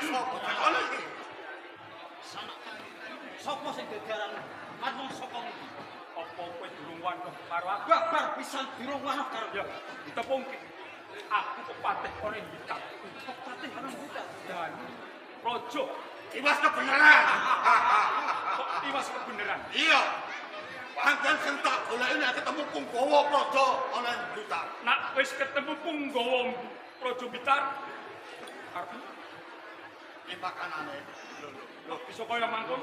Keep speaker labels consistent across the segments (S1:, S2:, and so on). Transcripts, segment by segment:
S1: Sopo takone iki?
S2: Sopo sing gegaran manung saka ngendi?
S3: Apa kowe durung wanoh karo aku?
S2: Babar pisan durung wanoh karo
S3: Ya, ditepungke. Aku kepatih ora ngikat.
S2: Patih ana buta.
S3: Dan Projo
S1: Iwas kebenaran.
S3: kok iwas kebeneran.
S1: Iya. Pancen sing tak goleki nek ketemu Punggawa Praja ana ing Blitar.
S3: Nak wis ketemu Punggawa Projo Bitar. Arep
S1: Iki pakanane.
S3: lho bisa kaya mangkon.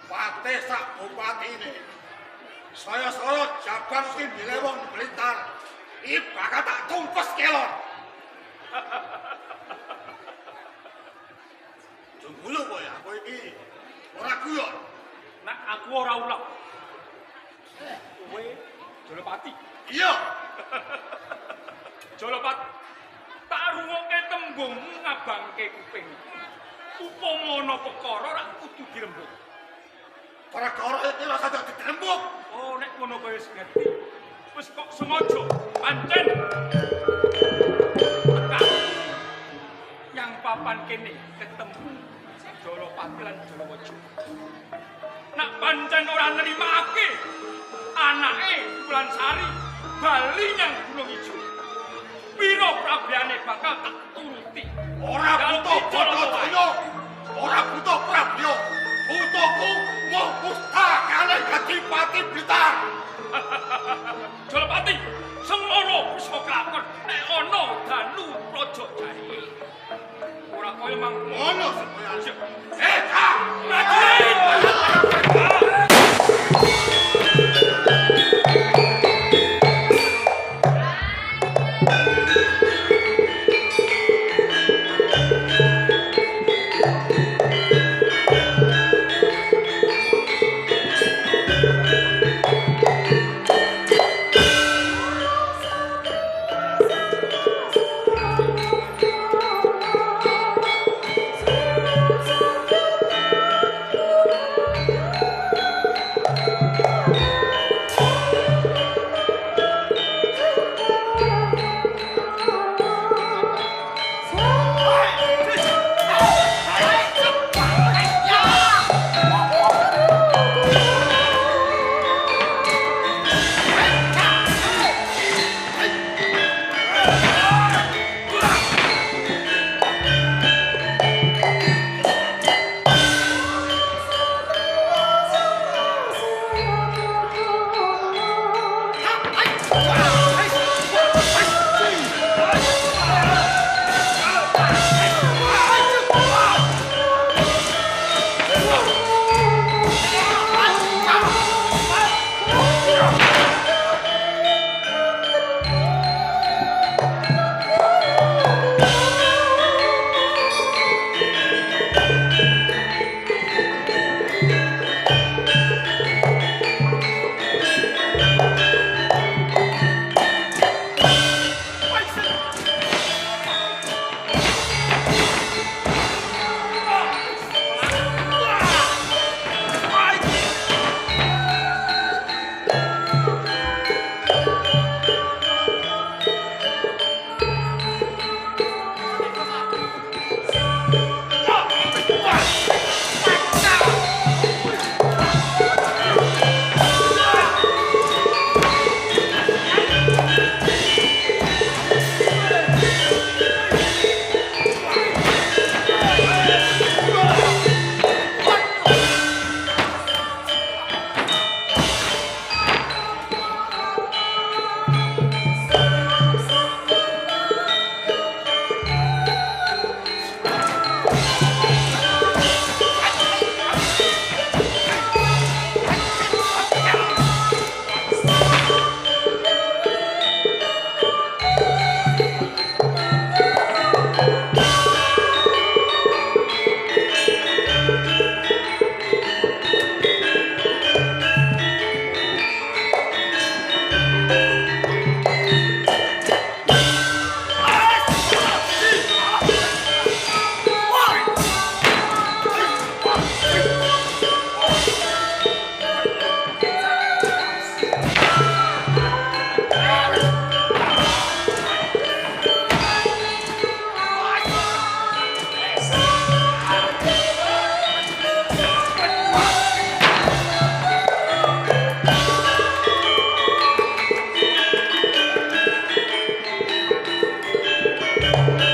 S1: Patih sak bupatine. Saya sorot jaban ki dilewong Blitar. Iki bakal tak tumpes kelon. Jumbulo kowe aku iki ora guyon.
S3: Nak aku ora ulah. Kowe Jolopati.
S1: Iya.
S3: Jolopat tak rungokke tembungmu ngabangke kuping. Upama ana perkara ora kudu dirembuk.
S1: Perkara iki ora sadar dirembuk.
S3: Oh, nek ngono kowe wis ngerti. Wis kok sengaja pancen. Tekan. Yang papan kene ketemu Jolopati lan Jolowojo. Nak pancen ora nerimake anake Wulan Sari bali nyang Gunung Ijo. Piro prabyane bakal tak turuti.
S1: Ora butuh bodo-bodo. Ora butuh prabyo. Butuhku mau pustakane Kadipati Blitar.
S3: Jolopati, semono bisa kelakon nek ana Danu Praja Jaya. Ora kaya mangkono.
S1: Ngono semoyane.
S3: Prajurit!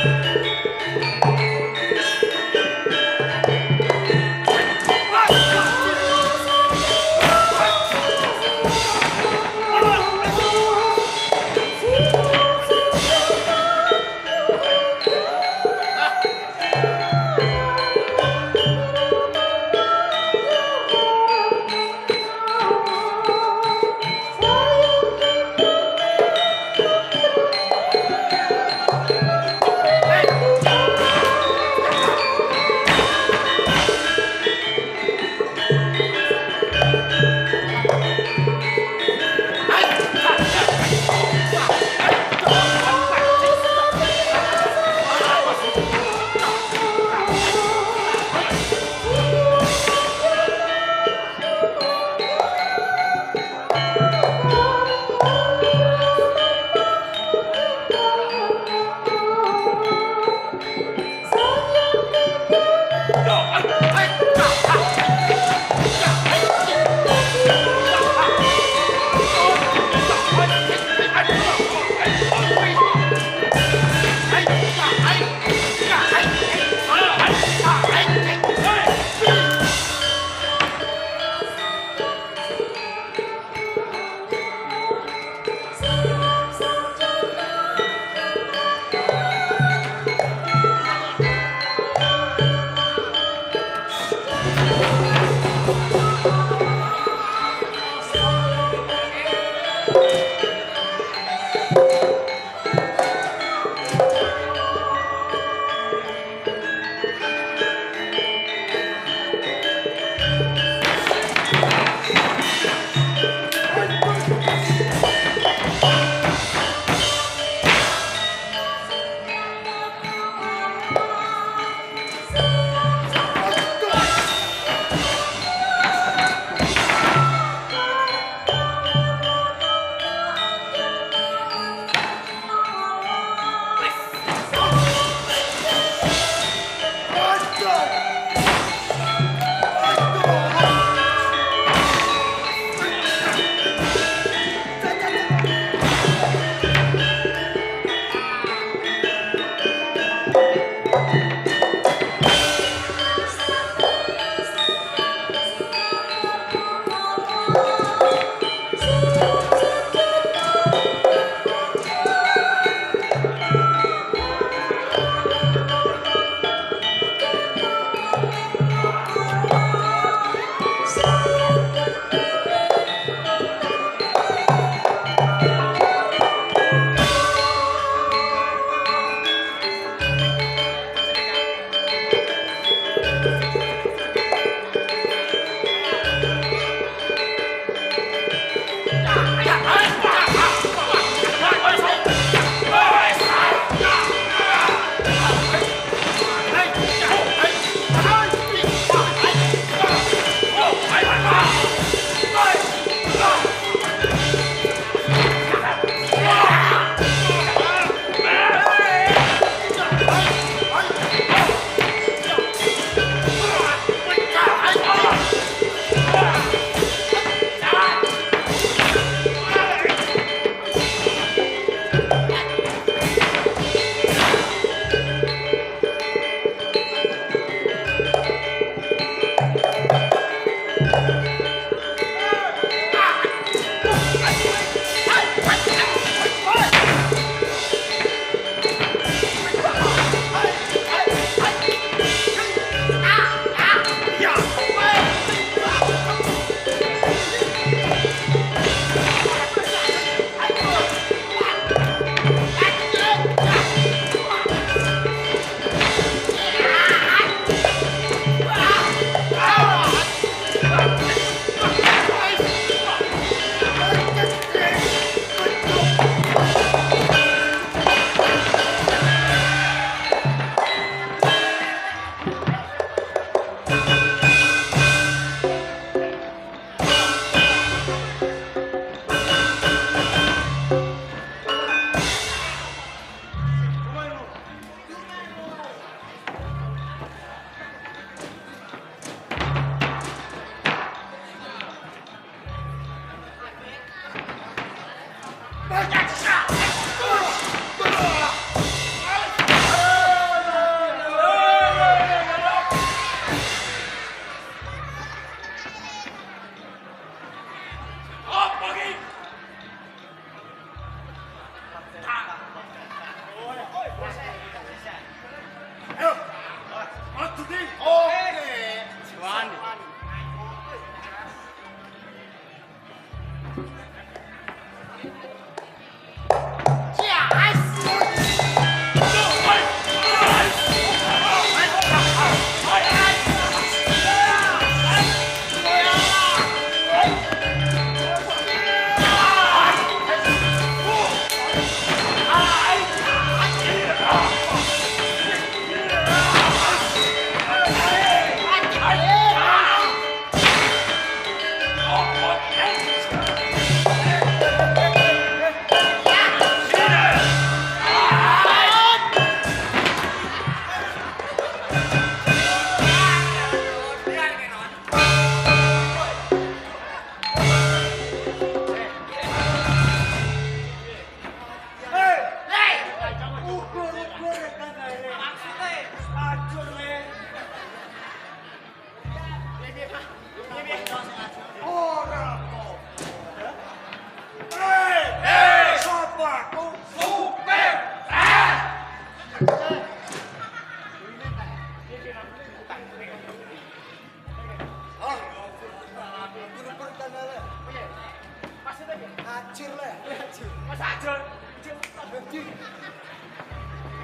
S4: Hey!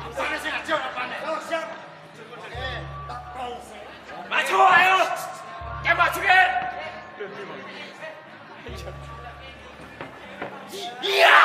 S3: Apane sing ajur apane? Maju ayo. Ke maju ke. Iya.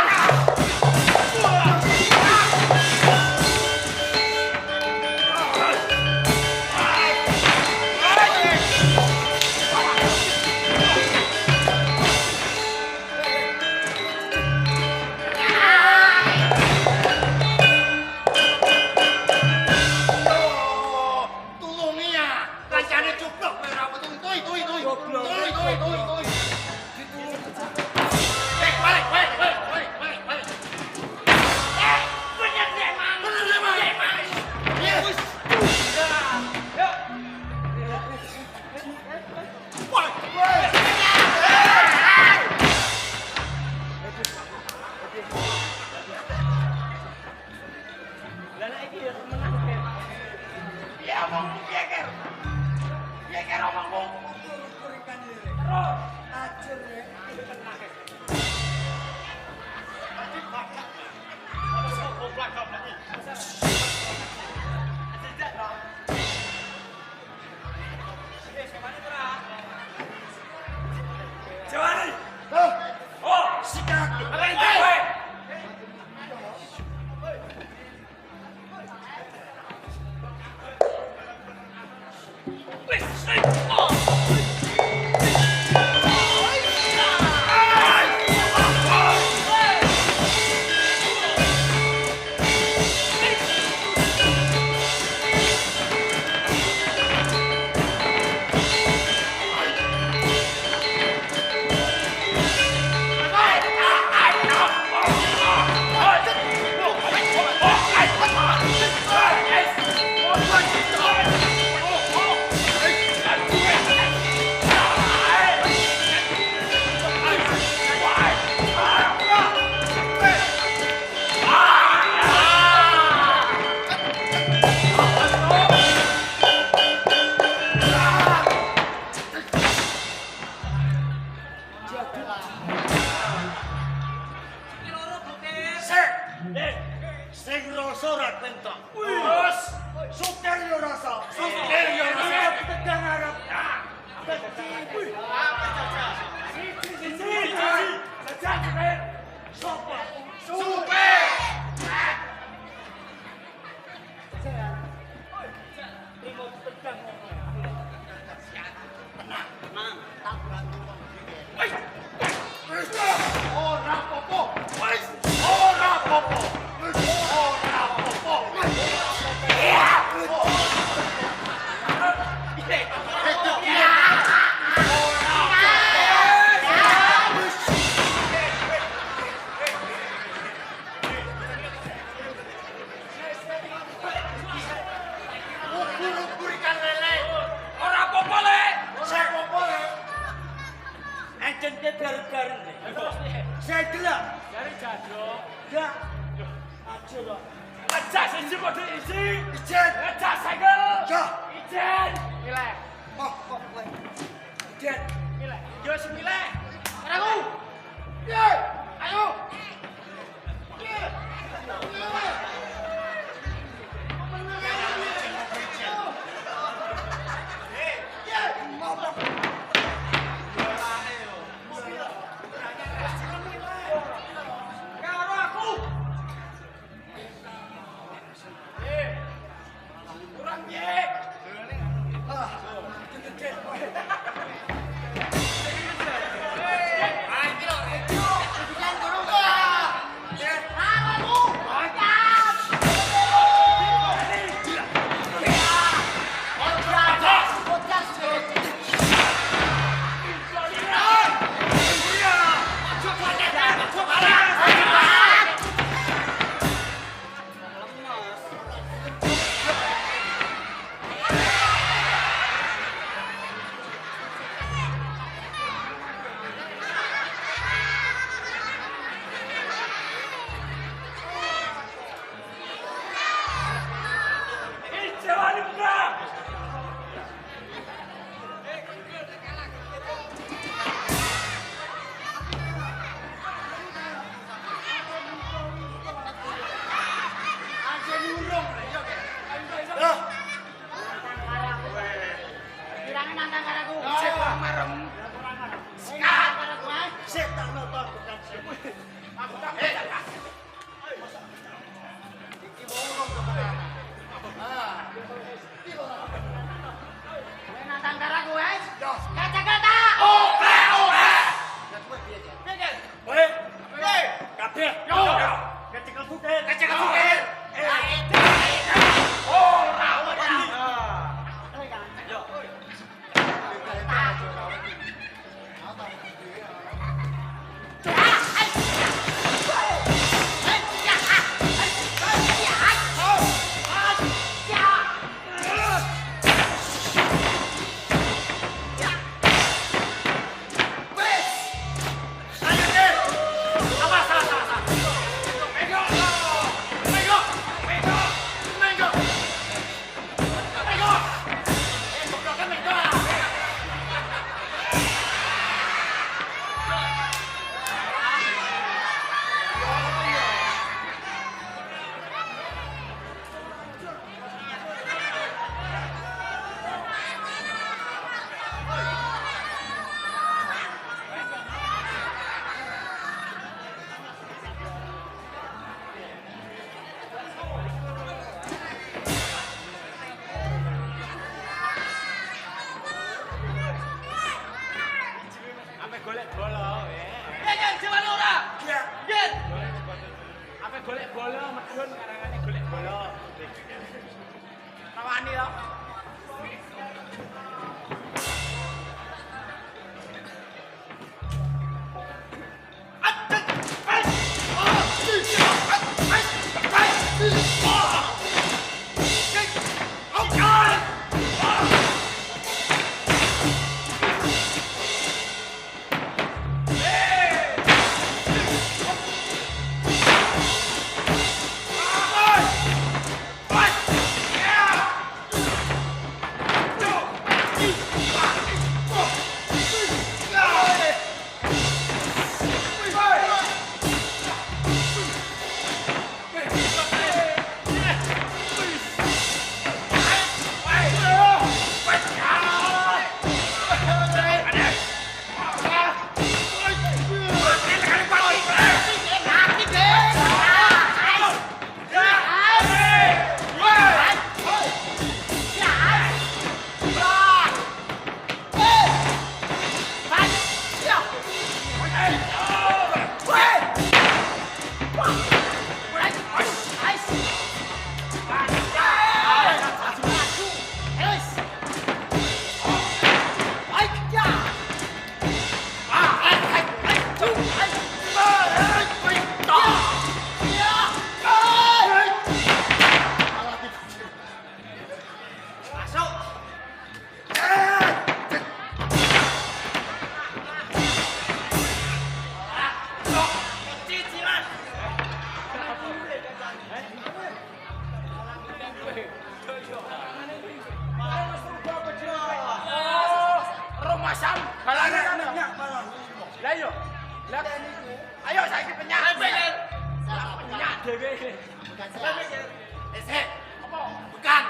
S1: Esek. Apa? Bukan.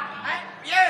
S1: Piye?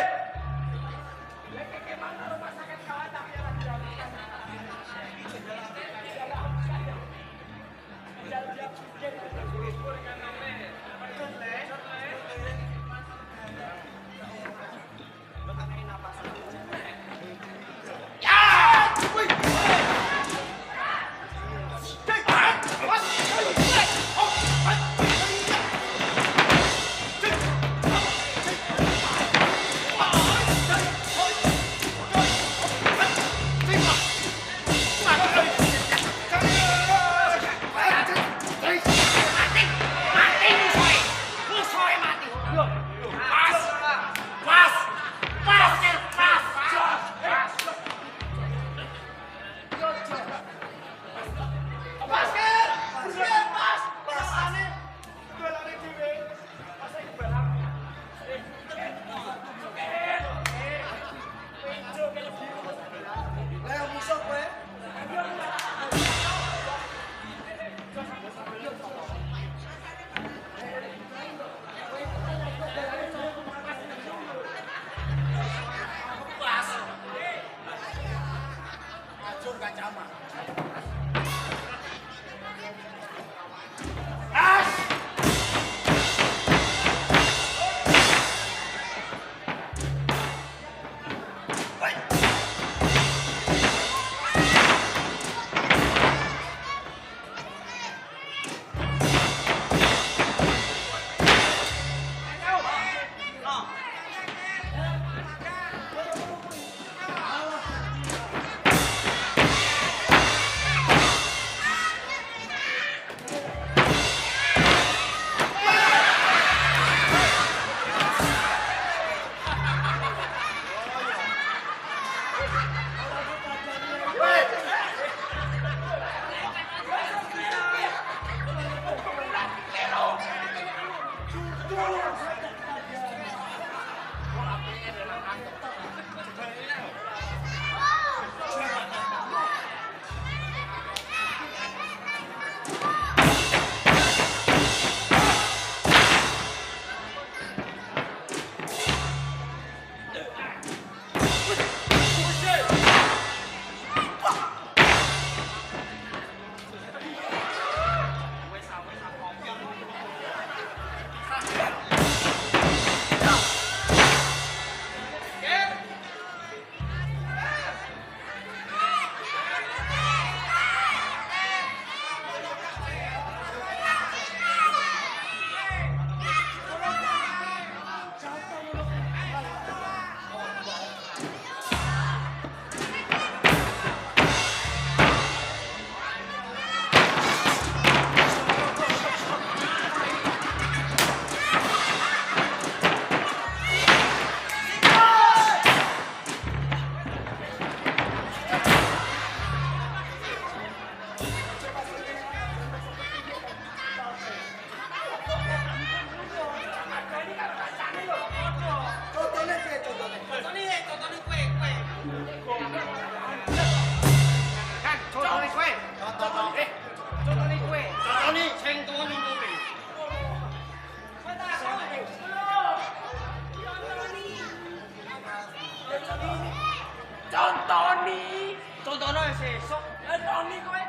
S2: Contohnya sesuk, Tony kowe.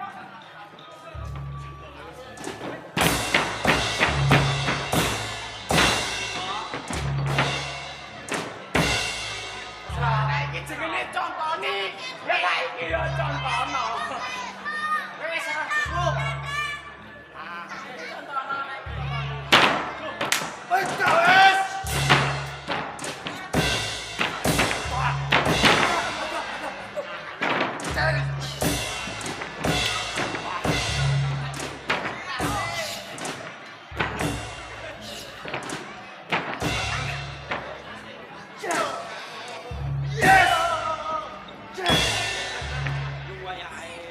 S1: Iki jenenge contoni. Ya ta iki ya contono.
S2: Wis ora cukup.
S1: Wis wis.
S2: Lu wayahe.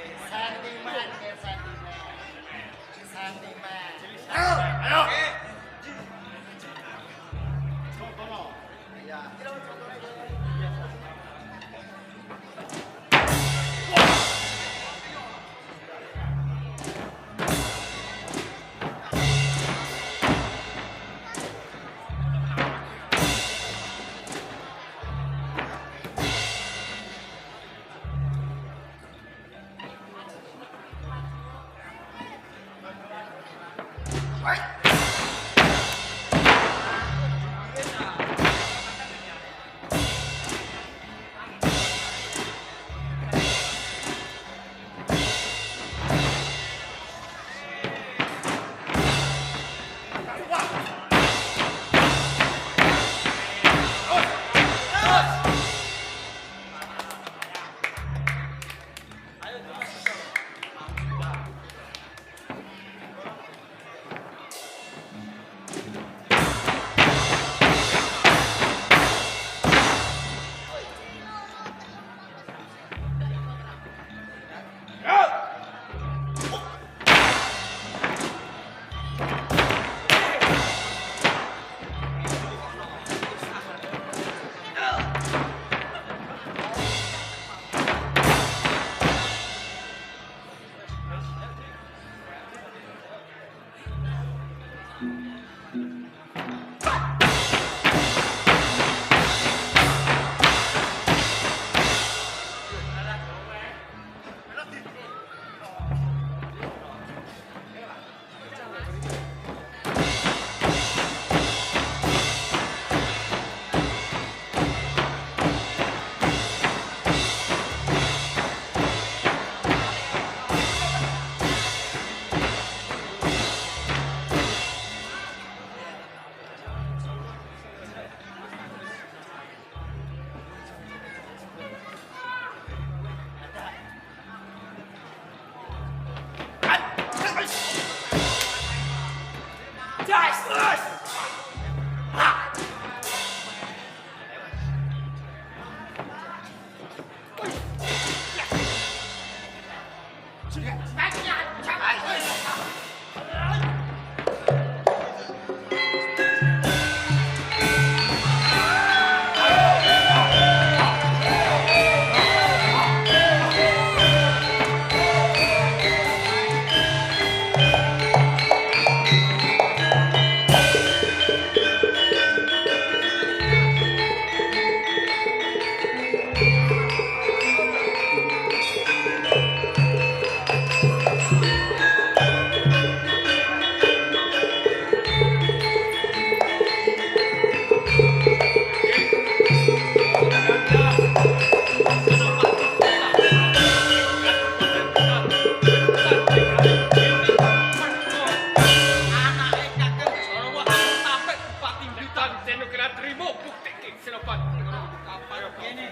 S3: mbok buktekke Senopati
S2: Kapan kene?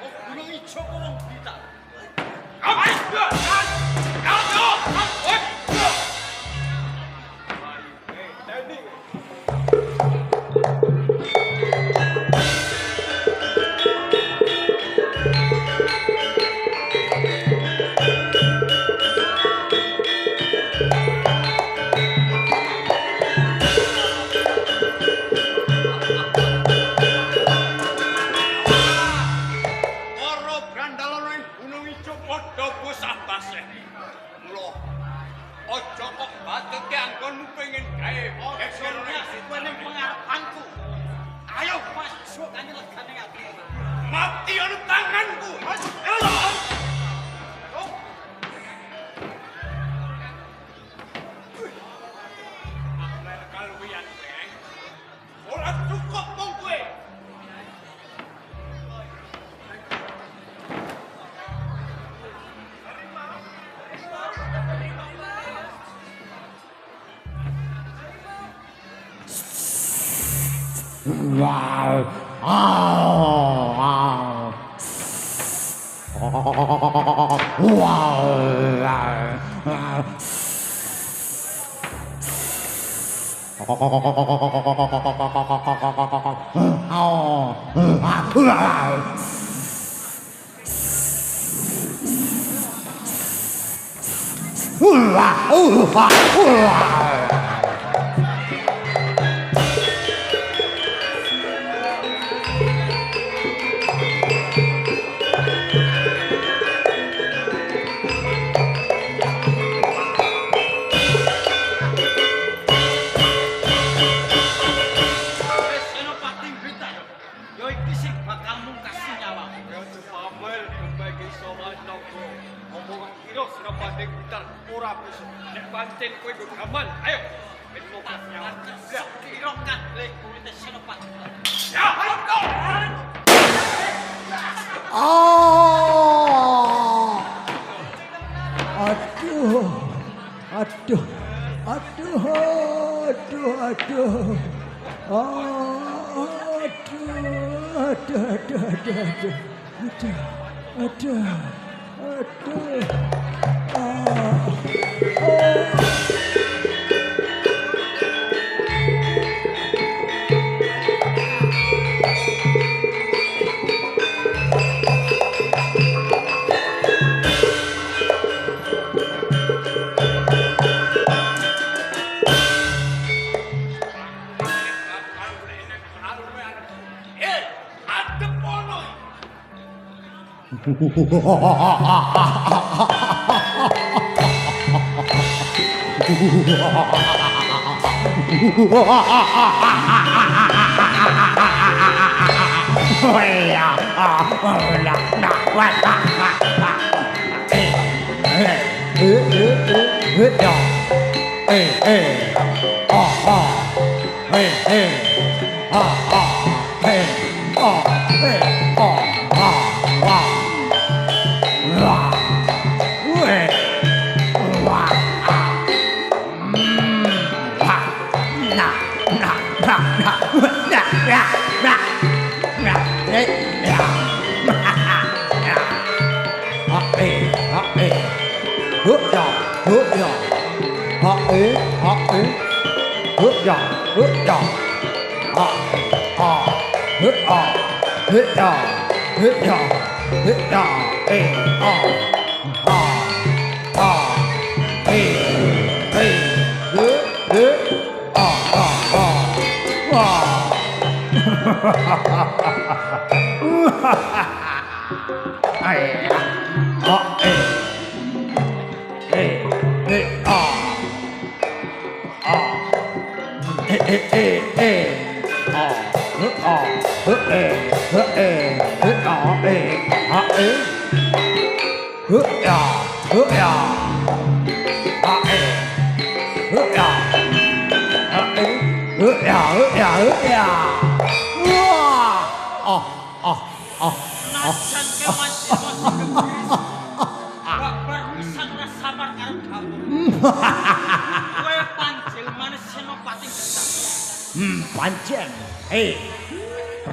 S2: Oh, gunung ijo wong kita.
S3: Mati anu tanganku. Kalwian beng. Ora cukup mong kowe.
S4: Wow.
S3: Pancen kowe nggo gaman. Ayo. Ben lokas nyawa.
S2: Kirokan lek kuwi Senopati.
S3: Ya, ayo kau.
S4: Aduh. Aduh. Aduh. Aduh. Aduh. Aduh. Aduh. Aduh. Aduh. Aduh. Aduh. Aduh.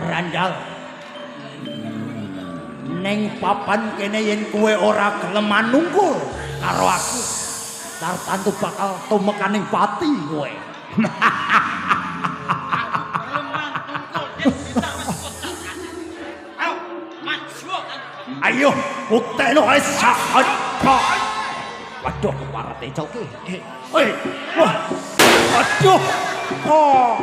S4: Randal. Neng papan kene yen kowe ora gelem manungkul karo aku, tartantu bakal tumekaning pati kowe. Ayo, buktekno ae sak. Waduh, keparate coki. Wah. Aduh. Oh.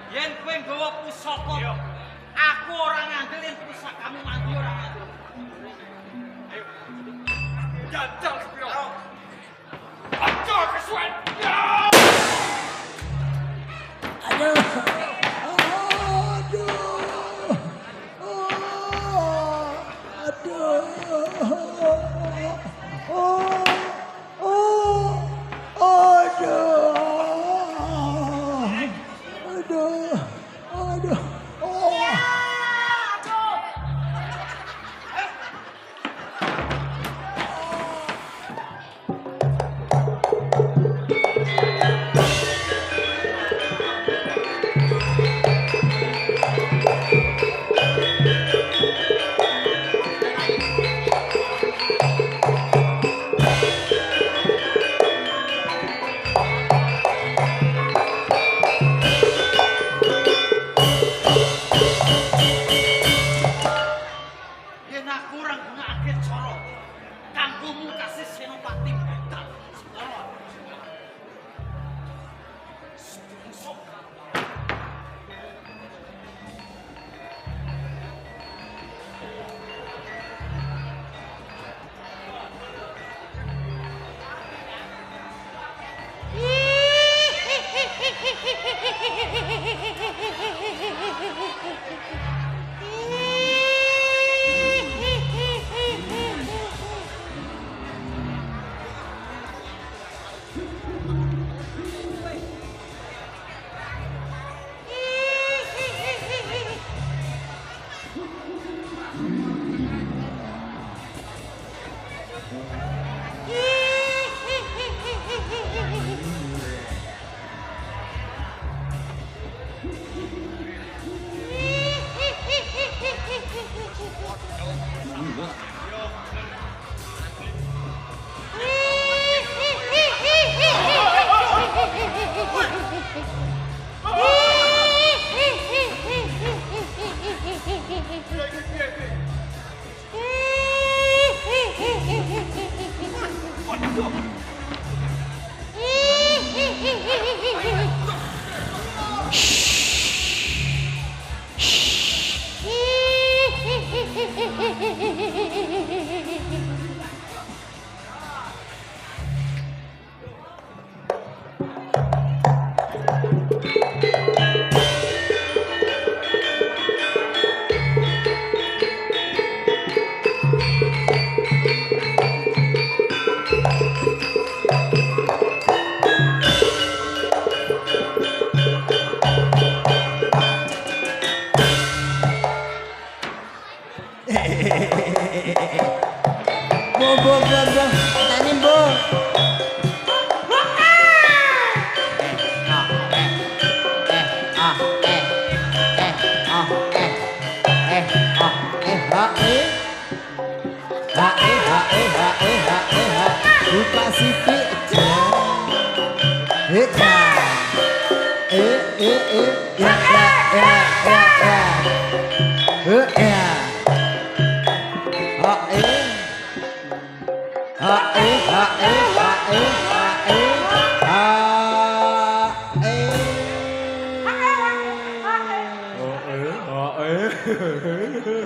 S2: Yen kowe nggawa pusaka, aku ora ngandelin pusakamu mandi ora ngandel. Ayo. Jajal sepiro. Aja kesuwen.
S4: Aduh.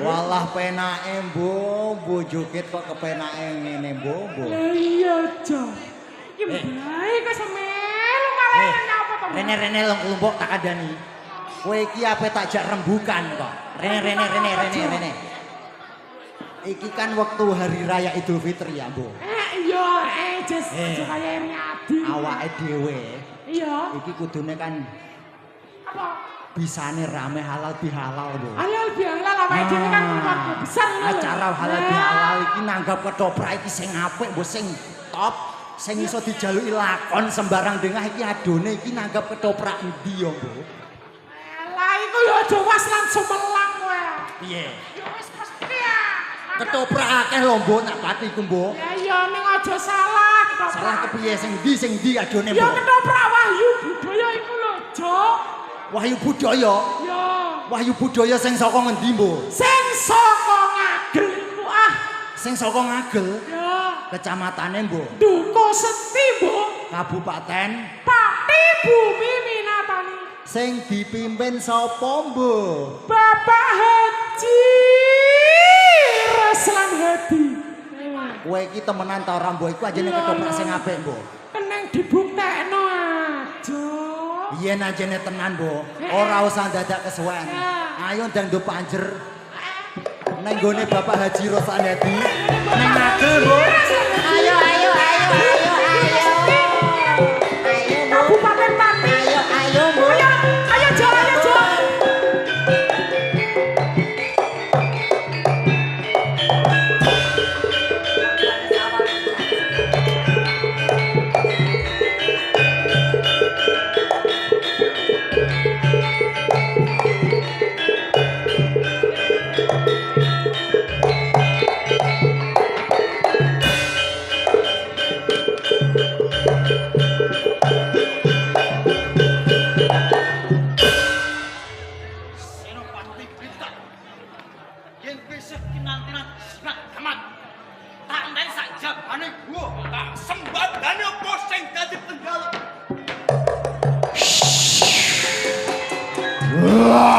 S4: Walah penake mbo jukit kok kepenake ngene mbo.
S5: Lah iya, Jo. Iki bae kok semelu malah nyapa to.
S4: Rene lengkumpuk tak kandhani. Kowe iki ape tak jak rembukan kok. Rene. Iki kan waktu hari raya Idul Fitri ya, Mbok.
S5: Iya, Jes, aja kaya Riyadi.
S4: Awake dhewe
S5: Iya.
S4: iki kudune kan
S5: Apa?
S4: bisane rame halal bihalal, Mbok.
S5: Halal bihalal awake dhewe kan keluarga besar ngono lho.
S4: Acara halal bihalal iki nanggap ketoprak iki sing apik, Mbok, sing top, sing iso dijaluki lakon sembarang dengah iki adone iki nanggap ketoprak endi ya, Mbok?
S5: Lah iku ya aja was lan sumelang kowe.
S4: Piye?
S5: Ya wis mesti ya.
S4: Ketoprak akeh lho, Mbok, tak pati ku, Mbok.
S5: Ya iya ning aja salah ketoprak.
S4: Salah kepiye sing ndi adone,
S5: Ya
S4: Mbok?
S5: ketoprak Wahyu Budaya iku lho, Jo.
S4: Wahyu Budaya.
S5: Ya.
S4: Wahyu Budaya sing saka ngendi, Mbok?
S5: Sing saka Ngagel iku ah.
S4: Sing saka Ngagel,
S5: Ya.
S4: kecamatane, Mbok.
S5: Duko Seti, Mbok.
S4: Kabupaten
S5: Pati Bumi Minatani.
S4: sing dipimpin sapa, Mbok?
S5: Bapak Haji Raslan Hadi.
S4: Kowe iki temenan ta ora, Mbok? Iku ajene ketoprak sing apik, Mbok.
S5: Keneng dibuktekno aja.
S4: Yen ajene tenan, Mbok, ora usah dadak kesuwen. Ayo ndang nduk panjer. Nang gone Bapak Haji Raslan Hadi. Nang Ngagel, Mbok. Ayo.
S5: Kabupaten Pati.
S4: Ayo, Mbok.
S5: Ayo Jo.
S2: Senopati Blitar. Yen besok kinantinan sinak tamat. Tandai sak jabane gua. Tak sembadane apa sing dadi penjala.
S4: Wah.